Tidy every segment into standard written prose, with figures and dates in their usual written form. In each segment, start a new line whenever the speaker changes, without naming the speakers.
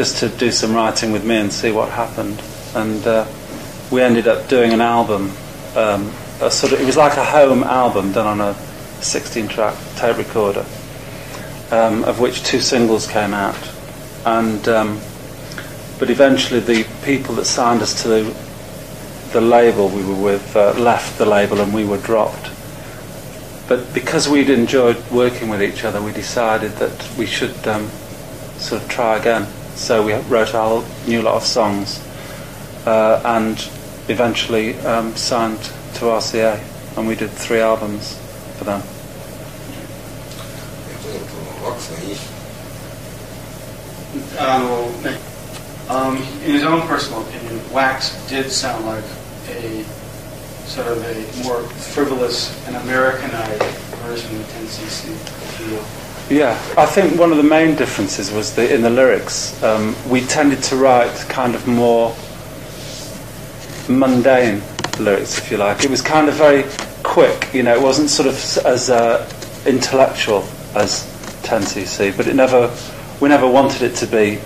just to do some writing with me and see what happened. And we ended up doing an album. It was like a home album done on a 16-track tape recorder, of which 2 singles came out. And but eventually the people that signed us to the label we were with left the label and we were dropped. But because we'd enjoyed working with each other, we decided that we should sort of try again. So we wrote our new lot of songs and eventually signed to RCA, and we did 3 albums for them.
In his own personal opinion, Wax did sound like a sort of a more frivolous and Americanized version of 10cc.
Yeah, I think one of the main differences was in the lyrics. We tended to write kind of more mundane lyrics, if you like. It was kind of very quick, you know. It wasn't sort of as intellectual as 10cc, but we never wanted it to be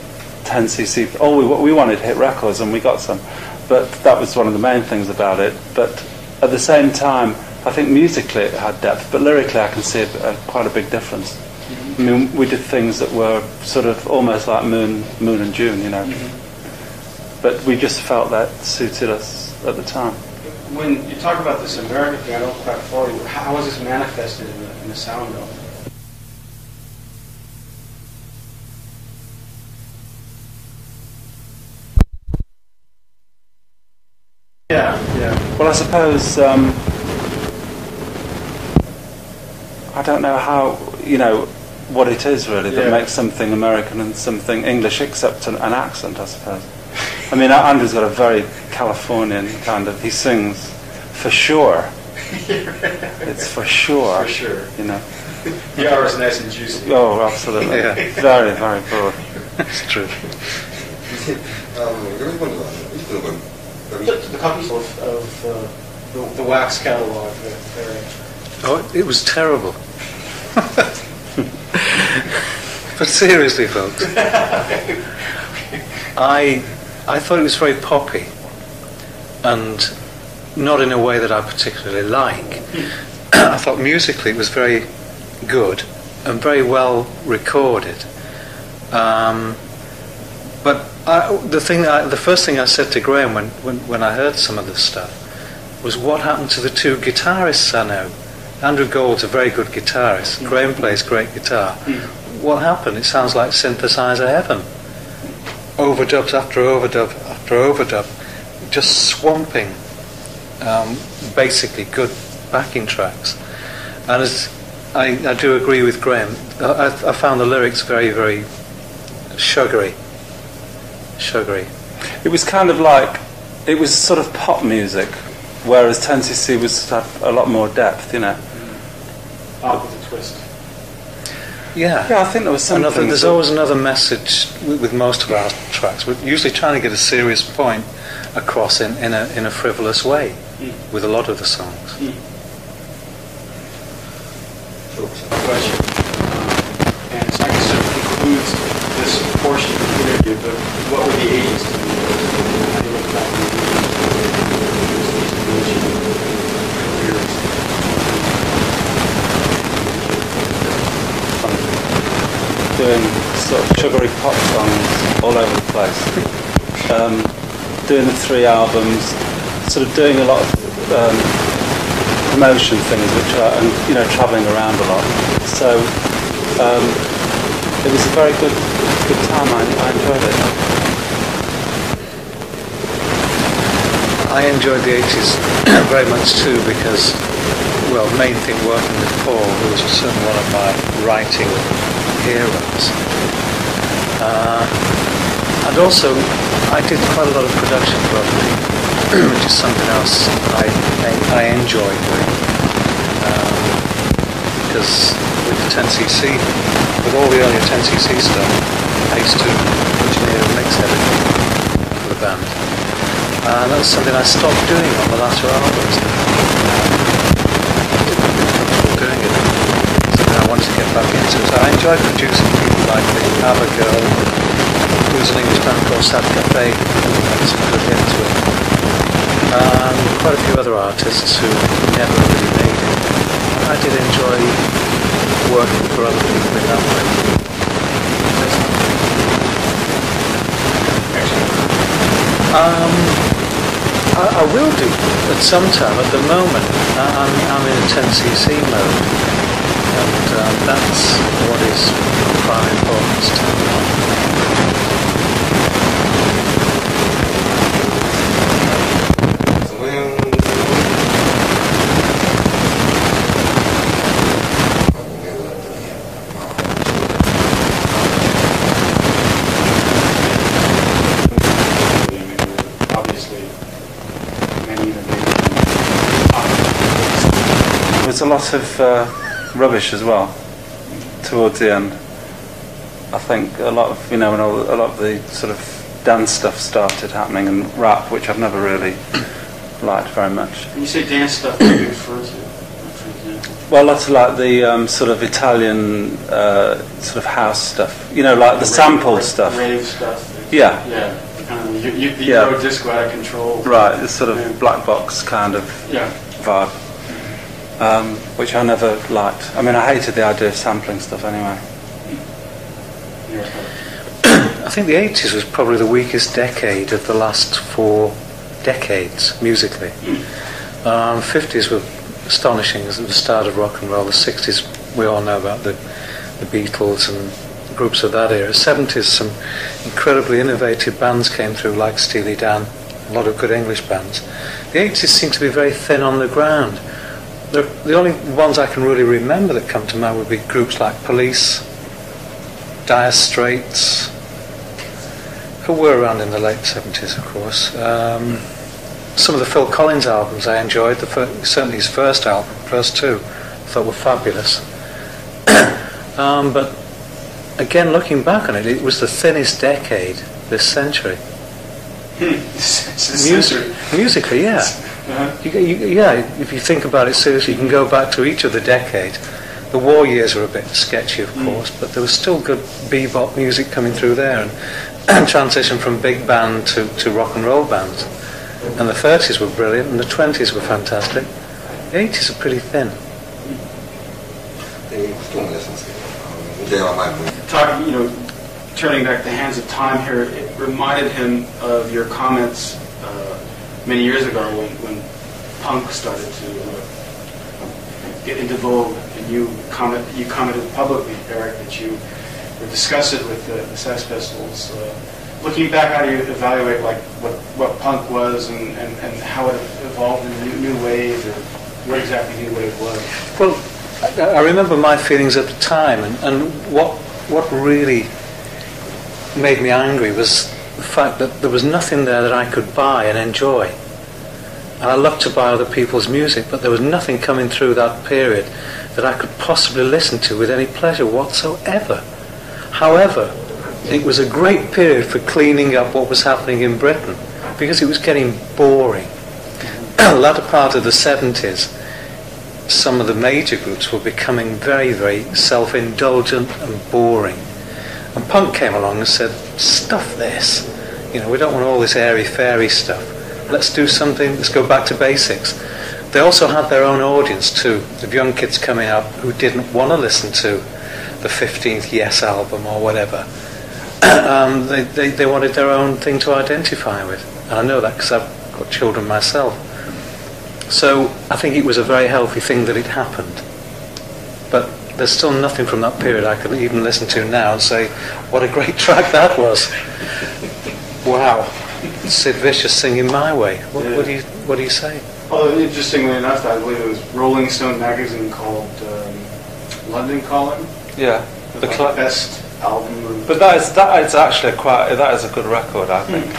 10cc. We wanted hit records, and we got some, but that was one of the main things about it. But at the same time, I think musically it had depth, but lyrically I can see quite a big difference. I mean, we did things that were sort of almost like Moon and June, you know. But we just felt that suited us at the time.
When you talk about this American thing, I don't quite follow you. How was this manifested in the sound, though? Yeah.
Well, I suppose I don't know how, you know, what it is really that makes something American and something English, except an accent, I suppose. I mean, Andrew's got a very Californian kind of. He sings for sure. It's for sure.
For sure.
You know.
The R is nice and juicy.
Oh, absolutely. Yeah. Very, very broad. It's true.
The copies of the Wax catalog.
Oh, it was terrible. But seriously, folks, I thought it was very poppy, and not in a way that I particularly like. I thought musically it was very good and very well recorded. But the first thing I said to Graham when I heard some of this stuff was, what happened to the 2 guitarists I know? Andrew Gould's a very good guitarist. Graham plays great guitar. What happened? It sounds like synthesizer heaven. Overdubs after overdub after overdub, just swamping basically good backing tracks. And I do agree with Graham. I found the lyrics very, very sugary.
It was kind of like, it was sort of pop music, whereas 10cc was had a lot more depth, you know.
Pop with a twist.
Yeah, I think there was something.
There's always another message with most of our tracks. We're usually trying to get a serious point across in a frivolous way with a lot of the songs.
Question. And so I guess it concludes this portion of the interview, but what were the ages to you? How do you look back
doing sort of sugary pop songs all over the place. Doing the 3 albums, sort of doing a lot of promotion things, which are, and you know, travelling around a lot. So it was a very good time. I enjoyed it.
I enjoyed the 80s very much too, because, well, main thing working with Paul, who was certainly one of my writing heroes. And also, I did quite a lot of production for other people, which is something else I enjoy doing. Because with the 10cc, with all the earlier 10cc stuff, I used to engineer and mix everything for the band. And that's something I stopped doing on the latter albums. Doing it. Something I wanted to get back into. So I enjoyed producing people like the Abigail, who's an English band called Sad Cafe, who had some good hits with it. And quite a few other artists who never really made it. I did enjoy working for other people in that way. I will do at some time. At the moment, I'm in a 10cc mode, and that's what is of prime importance to me.
There's a lot of rubbish as well towards the end. I think a lot of, when a lot of the sort of dance stuff started happening, and rap, which I've never really liked very much.
When you say dance stuff, what do you refer to, for example?
Well, lots of like the sort of Italian sort of house stuff, like the sampled stuff.
Rave stuff.
Yeah.
Yeah. Kind of the Euro disco out of control.
Right, this sort of black box kind of vibe. Which I never liked. I mean, I hated the idea of sampling stuff anyway.
I think the 80s was probably the weakest decade of the last 4 decades, musically. 50s were astonishing as the start of rock and roll. The 60s, we all know about the Beatles and groups of that era. 70s, some incredibly innovative bands came through, like Steely Dan, a lot of good English bands. The 80s seem to be very thin on the ground. The only ones I can really remember that come to mind would be groups like Police, Dire Straits, who were around in the late 70s, of course. Some of the Phil Collins albums I enjoyed, certainly his first album, first 2, I thought were fabulous. But again, looking back on it, it was the thinnest decade this century. Musically, yeah. If you think about it seriously, you can go back to each of the decades. The war years were a bit sketchy, of course, but there was still good bebop music coming through there, and transition from big band to rock and roll bands. And the 30s were brilliant, and the 20s were fantastic. The 80s are pretty thin.
Talking, turning back the hands of time here, it reminded him of your comments many years ago when punk started to get into vogue, and you commented publicly, Eric, that you would discuss it with the Sex Pistols. Looking back, how do you evaluate what punk was and how it evolved in a new wave, or what exactly new wave was?
Well, I remember my feelings at the time, and what really made me angry was the fact that there was nothing there that I could buy and enjoy. And I loved to buy other people's music, but there was nothing coming through that period that I could possibly listen to with any pleasure whatsoever. However, it was a great period for cleaning up what was happening in Britain, because it was getting boring. The latter part of the 70s, some of the major groups were becoming very, very self-indulgent and boring. And punk came along and said, stuff this. We don't want all this airy-fairy stuff. Let's do something, let's go back to basics. They also had their own audience too, the young kids coming up who didn't want to listen to the 15th Yes album or whatever. They wanted their own thing to identify with. And I know that because I've got children myself. So I think it was a very healthy thing that it happened. But there's still nothing from that period I could even listen to now and say, what a great track that was. Wow. Sid Vicious singing My Way. What do you say?
Well, interestingly enough, I believe it was Rolling Stone magazine called London Calling.
Yeah.
The best album.
But that is actually that is a good record, I think.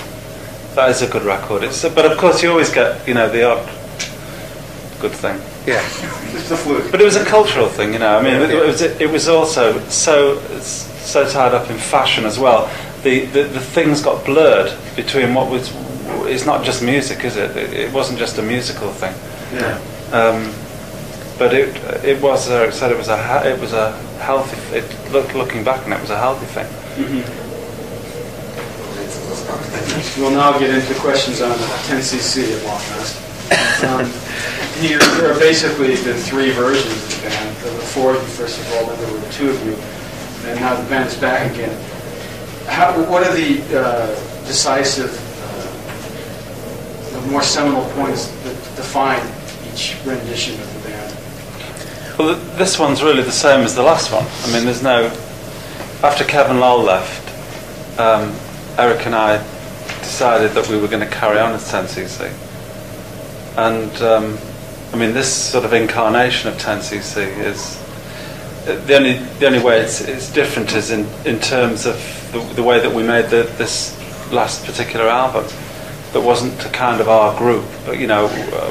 That is a good record. But of course you always get the odd good thing.
Yeah.
It's the fluke.
But it was a cultural thing, I mean, it was also so tied up in fashion as well. The things got blurred between what was. It's not just music, is it? It wasn't just a musical thing.
Yeah.
But it was. Eric said it was a healthy. Looking back, and it was a healthy thing.
Mm-hmm. We'll now get into questions on 10cc at long last. There are basically been three versions of the band. There were four of you, first of all, then there were two of you, and now the band is back again. What are the decisive, the more seminal points that define each rendition of the band?
Well, this one's really the same as the last one. I mean, there's no... After Kevin Lowell left, Eric and I decided that we were going to carry on as 10cc. And, I mean, this sort of incarnation of 10cc is... The only way it's different is in terms of the way that we made this last particular album. That wasn't to kind of our group. But, you know,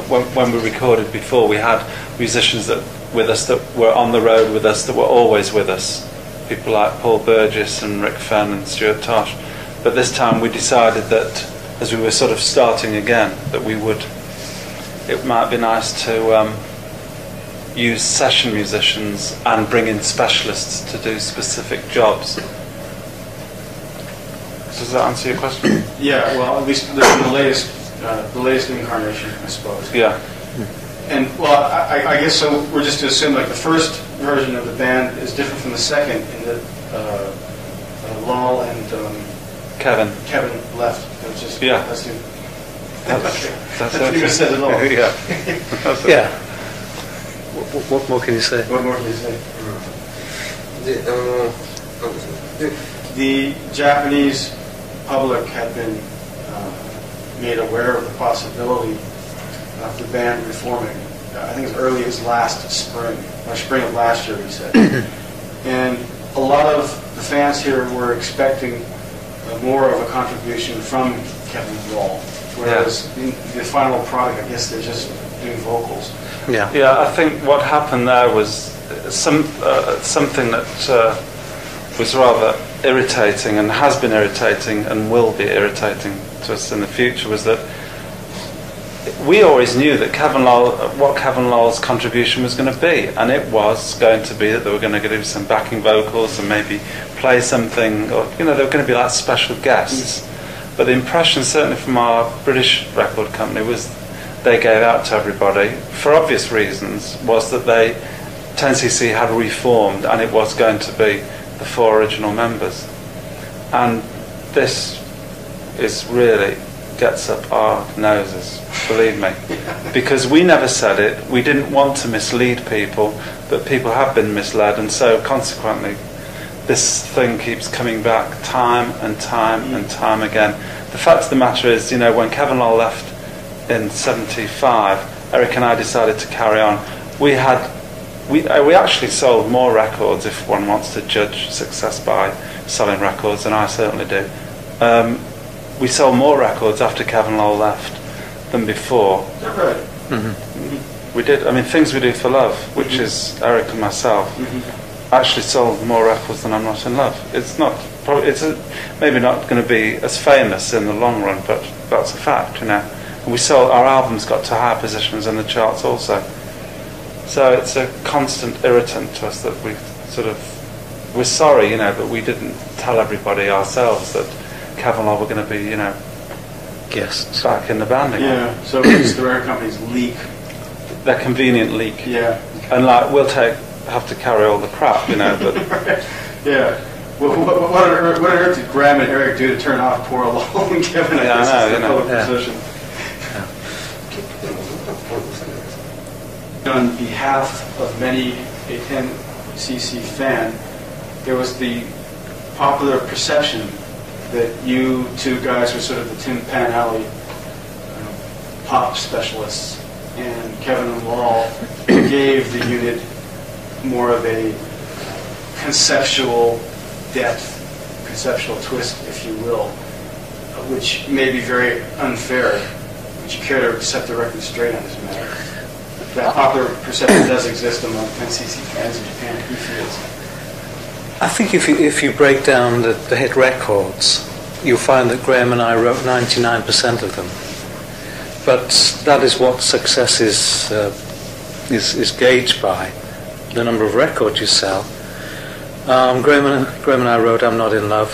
when we recorded before, we had musicians with us that were on the road with us, that were always with us. People like Paul Burgess and Rick Fenn and Stewart Tosh. But this time we decided that, as we were sort of starting again, that it might be nice to use session musicians and bring in specialists to do specific jobs. Does that answer your question?
Yeah, well, at least the latest incarnation, I suppose.
Yeah.
And, well, I guess so we're just to assume, like, the first version of the band is different from the second in that Lowell and
Kevin
left. It was just,
yeah.
That's
pretty
much said it all.
Yeah.
Yeah. What more can you say?
What more can you say? The Japanese public had been made aware of the possibility of the band reforming. I think as early as last spring, or spring of last year, he said. And a lot of the fans here were expecting more of a contribution from Kevin Lowell, whereas in the final product, I guess they're just doing vocals.
Yeah.
Yeah, I think what happened there was something that was rather irritating and has been irritating and will be irritating to us in the future, was that we always knew that what Kevin Lowell's contribution was going to be, and it was going to be that they were going to do some backing vocals and maybe play something, or they were going to be like special guests. But the impression, certainly from our British record company, was they gave out to everybody, for obvious reasons, was that 10cc had reformed and it was going to be the four original members. And this is really gets up our noses, believe me, because we never said it. We didn't want to mislead people, but people have been misled, and so consequently this thing keeps coming back time and time and time again. The fact of the matter is, when Kevin Lowell left in '75, Eric and I decided to carry on. We actually sold more records, if one wants to judge success by selling records, and I certainly do. We sold more records after Kevin Lowell left than before.
Is that right?
We did. I mean, Things We Do for Love, which is Eric and myself, actually sold more records than I'm Not in Love. It's maybe not going to be as famous in the long run, but that's a fact, And our albums got to higher positions in the charts also. So it's a constant irritant to us that we're sorry, but we didn't tell everybody ourselves that Kevin Lowell were going to be,
guests
back in the band again.
Yeah, so it's the record company's leak.
Their convenient leak.
Yeah.
And we'll have to carry all the crap, but...
Yeah. Well, what on earth did Graham and Eric do to turn off poor Lowell and Kevin?
Yeah, I know,
Position. On behalf of many a 10cc fan, there was the popular perception that you two guys were sort of the Tim Panelli pop specialists, and Kevin and Lowell gave the unit more of a conceptual depth, conceptual twist, if you will, which may be very unfair. Would you care to set the record straight on this matter? That popular perception does exist among 10cc fans in Japan. He feels.
I think if you break down the hit records, you'll find that Graham and I wrote 99% of them. But that is what success is gauged by, the number of records you sell. Graham and I wrote I'm Not in Love,